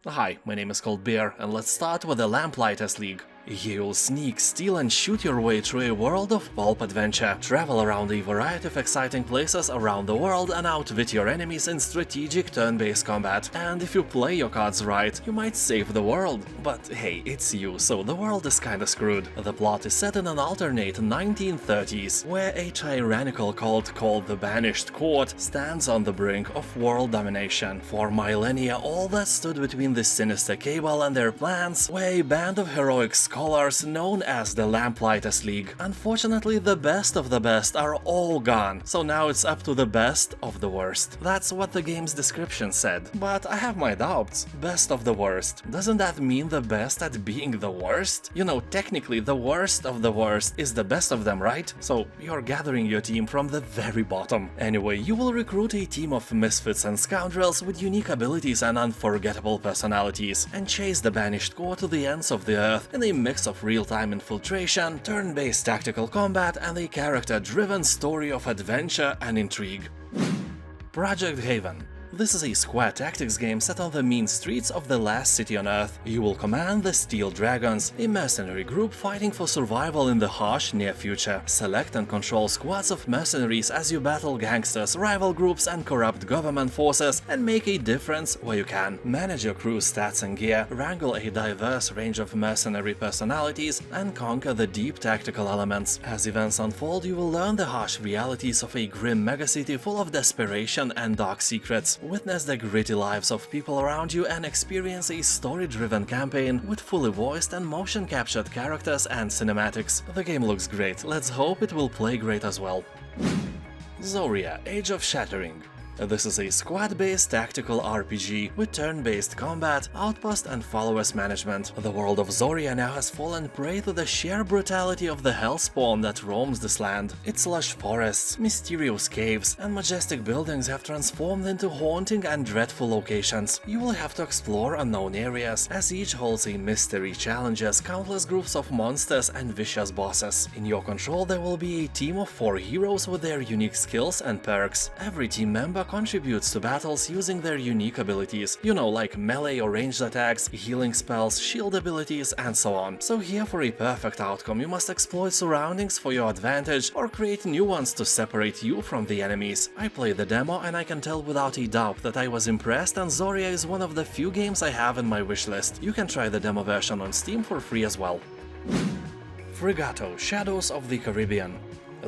Hi, my name is Coldbeer, and let's start with the Lamplighters League. You'll sneak, steal and shoot your way through a world of pulp adventure, travel around a variety of exciting places around the world and outwit your enemies in strategic turn-based combat. And if you play your cards right, you might save the world. But hey, it's you, so the world is kinda screwed. The plot is set in an alternate 1930s, where a tyrannical cult called the Banished Court stands on the brink of world domination. For millennia, all that stood between the sinister cabal and their plans were a band of heroic scholars known as the Lamplighters League. Unfortunately, the best of the best are all gone, so now it's up to the best of the worst. That's what the game's description said. But I have my doubts. Best of the worst. Doesn't that mean the best at being the worst? You know, technically the worst of the worst is the best of them, right? So you're gathering your team from the very bottom. Anyway, you will recruit a team of misfits and scoundrels with unique abilities and unforgettable personalities, and chase the Banished Core to the ends of the earth in a mix of real-time infiltration, turn-based tactical combat, and a character-driven story of adventure and intrigue. Project Haven. This is a square tactics game set on the mean streets of the last city on Earth. You will command the Steel Dragons, a mercenary group fighting for survival in the harsh near future. Select and control squads of mercenaries as you battle gangsters, rival groups and corrupt government forces, and make a difference where you can. Manage your crew's stats and gear, wrangle a diverse range of mercenary personalities, and conquer the deep tactical elements. As events unfold, you will learn the harsh realities of a grim megacity full of desperation and dark secrets. Witness the gritty lives of people around you and experience a story-driven campaign with fully voiced and motion-captured characters and cinematics. The game looks great, let's hope it will play great as well. Zoria: Age of Shattering. This is a squad-based tactical RPG with turn-based combat, outpost and followers management. The world of Zoria now has fallen prey to the sheer brutality of the hellspawn that roams this land. Its lush forests, mysterious caves, and majestic buildings have transformed into haunting and dreadful locations. You will have to explore unknown areas, as each holds a mystery, challenges countless groups of monsters and vicious bosses. In your control there will be a team of 4 heroes with their unique skills and perks. Every team member contributes to battles using their unique abilities, you know, like melee or ranged attacks, healing spells, shield abilities, and so on. So here, for a perfect outcome, you must exploit surroundings for your advantage or create new ones to separate you from the enemies. I played the demo and I can tell without a doubt that I was impressed, and Zoria is one of the few games I have in my wishlist. You can try the demo version on Steam for free as well. Fregato: Shadows of the Caribbean.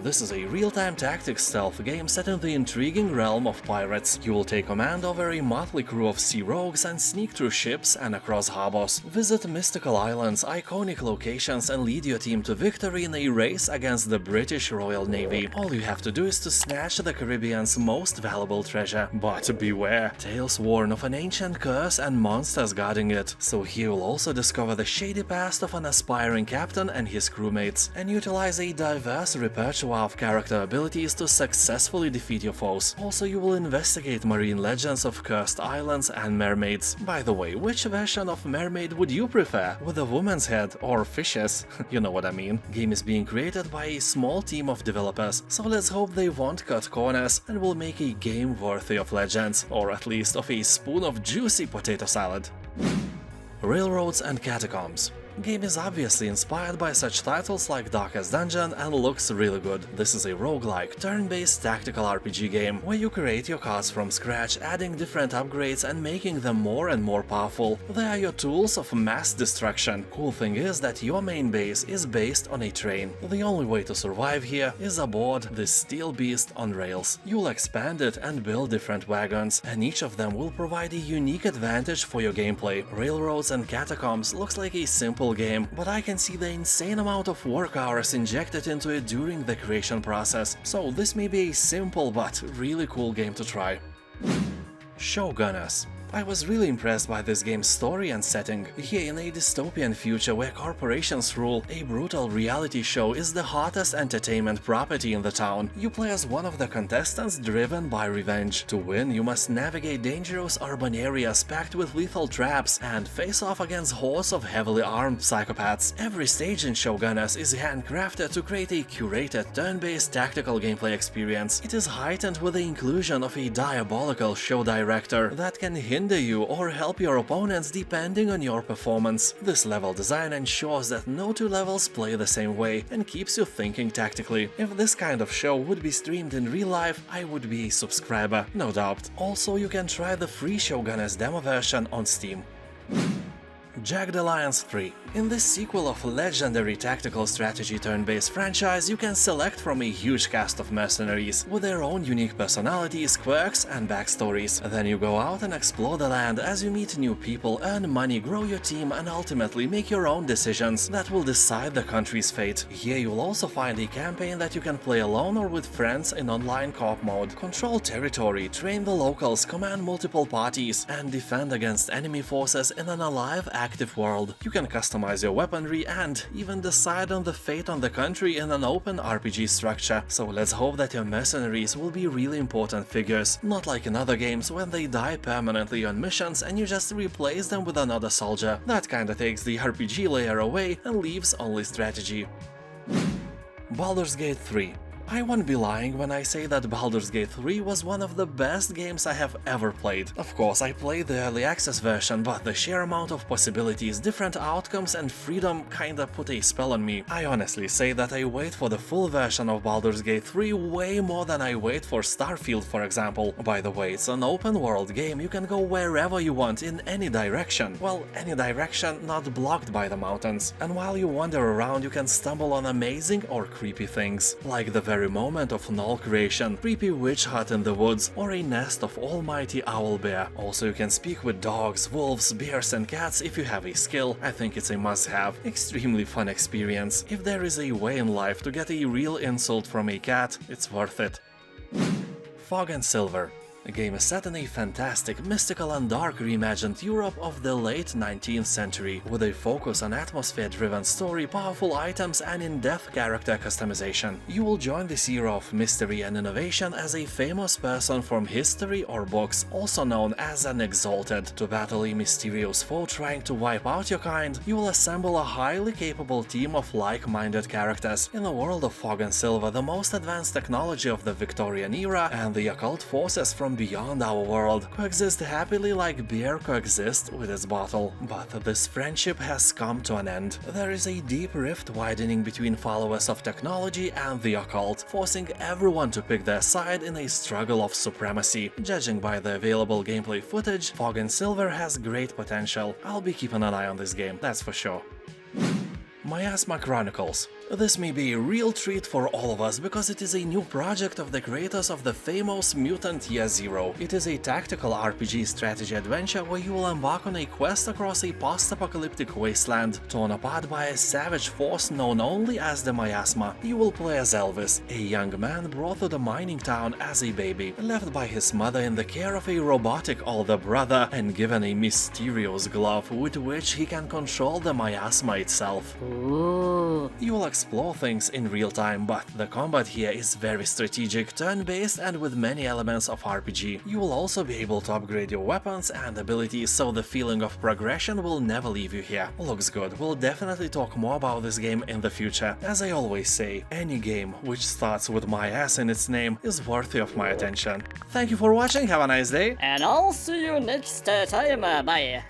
This is a real-time tactics stealth game set in the intriguing realm of pirates. You will take command over a motley crew of sea rogues and sneak through ships and across harbors. Visit mystical islands, iconic locations, and lead your team to victory in a race against the British Royal Navy. All you have to do is to snatch the Caribbean's most valuable treasure. But beware, tales warn of an ancient curse and monsters guarding it. So here you'll also discover the shady past of an aspiring captain and his crewmates, and utilize a diverse repertoire of character abilities to successfully defeat your foes. Also, you will investigate marine legends of cursed islands and mermaids. By the way, which version of mermaid would you prefer? With a woman's head or fishes? You know what I mean. Game is being created by a small team of developers, so let's hope they won't cut corners and will make a game worthy of legends, or at least of a spoon of juicy potato salad. Railroads and Catacombs. Game is obviously inspired by such titles like Darkest Dungeon and looks really good. This is a roguelike, turn-based tactical RPG game where you create your cards from scratch, adding different upgrades and making them more and more powerful. They are your tools of mass destruction. Cool thing is that your main base is based on a train. The only way to survive here is aboard this steel beast on rails. You'll expand it and build different wagons, and each of them will provide a unique advantage for your gameplay. Railroads and Catacombs looks like a simple game, but I can see the insane amount of work hours injected into it during the creation process, so this may be a simple but really cool game to try. Showgunners. I was really impressed by this game's story and setting. Here, in a dystopian future where corporations rule, a brutal reality show is the hottest entertainment property in the town. You play as one of the contestants driven by revenge. To win, you must navigate dangerous urban areas packed with lethal traps and face off against hordes of heavily armed psychopaths. Every stage in Showgunners is handcrafted to create a curated, turn-based tactical gameplay experience. It is heightened with the inclusion of a diabolical show director that can hint hinder you or help your opponents depending on your performance. This level design ensures that no two levels play the same way and keeps you thinking tactically. If this kind of show would be streamed in real life, I would be a subscriber, no doubt. Also, you can try the free Shogun's demo version on Steam. Jagged Alliance 3. In this sequel of legendary tactical strategy turn-based franchise, you can select from a huge cast of mercenaries with their own unique personalities, quirks, and backstories. Then you go out and explore the land as you meet new people, earn money, grow your team, and ultimately make your own decisions that will decide the country's fate. Here you'll also find a campaign that you can play alone or with friends in online co-op mode. Control territory, train the locals, command multiple parties, and defend against enemy forces in an alive, active world. You can customize your weaponry and even decide on the fate of the country in an open RPG structure. So let's hope that your mercenaries will be really important figures, not like in other games when they die permanently on missions and you just replace them with another soldier. That kinda takes the RPG layer away and leaves only strategy. Baldur's Gate 3. I won't be lying when I say that Baldur's Gate 3 was one of the best games I have ever played. Of course, I played the early access version, but the sheer amount of possibilities, different outcomes and freedom kinda put a spell on me. I honestly say that I wait for the full version of Baldur's Gate 3 way more than I wait for Starfield, for example. By the way, it's an open world game, you can go wherever you want in any direction. Well, any direction not blocked by the mountains. And while you wander around, you can stumble on amazing or creepy things, like the very moment of Null creation, creepy witch hut in the woods, or a nest of almighty owlbear. Also, you can speak with dogs, wolves, bears and cats if you have a skill. I think it's a must-have. Extremely fun experience. If there is a way in life to get a real insult from a cat, it's worth it. Fog and Silver. The game is set in a fantastic, mystical and dark reimagined Europe of the late 19th century, with a focus on atmosphere-driven story, powerful items and in-depth character customization. You will join this era of mystery and innovation as a famous person from history or books, also known as an Exalted. To battle a mysterious foe trying to wipe out your kind, you will assemble a highly capable team of like-minded characters. In the world of Fog and Silver, the most advanced technology of the Victorian era and the occult forces from beyond our world coexist happily like beer coexists with its bottle. But this friendship has come to an end. There is a deep rift widening between followers of technology and the occult, forcing everyone to pick their side in a struggle of supremacy. Judging by the available gameplay footage, Fog and Silver has great potential. I'll be keeping an eye on this game, that's for sure. Miasma Chronicles. This may be a real treat for all of us because it is a new project of the creators of the famous Mutant Year Zero. It is a tactical RPG strategy adventure where you will embark on a quest across a post-apocalyptic wasteland, torn apart by a savage force known only as the Miasma. You will play as Elvis, a young man brought to the mining town as a baby, left by his mother in the care of a robotic older brother and given a mysterious glove with which he can control the Miasma itself. Ooh. You will explore things in real time, but the combat here is very strategic, turn-based and with many elements of RPG. You will also be able to upgrade your weapons and abilities, so the feeling of progression will never leave you here. Looks good. We'll definitely talk more about this game in the future. As I always say, any game which starts with my ass in its name is worthy of my attention. Thank you for watching, have a nice day! And I'll see you next time, bye.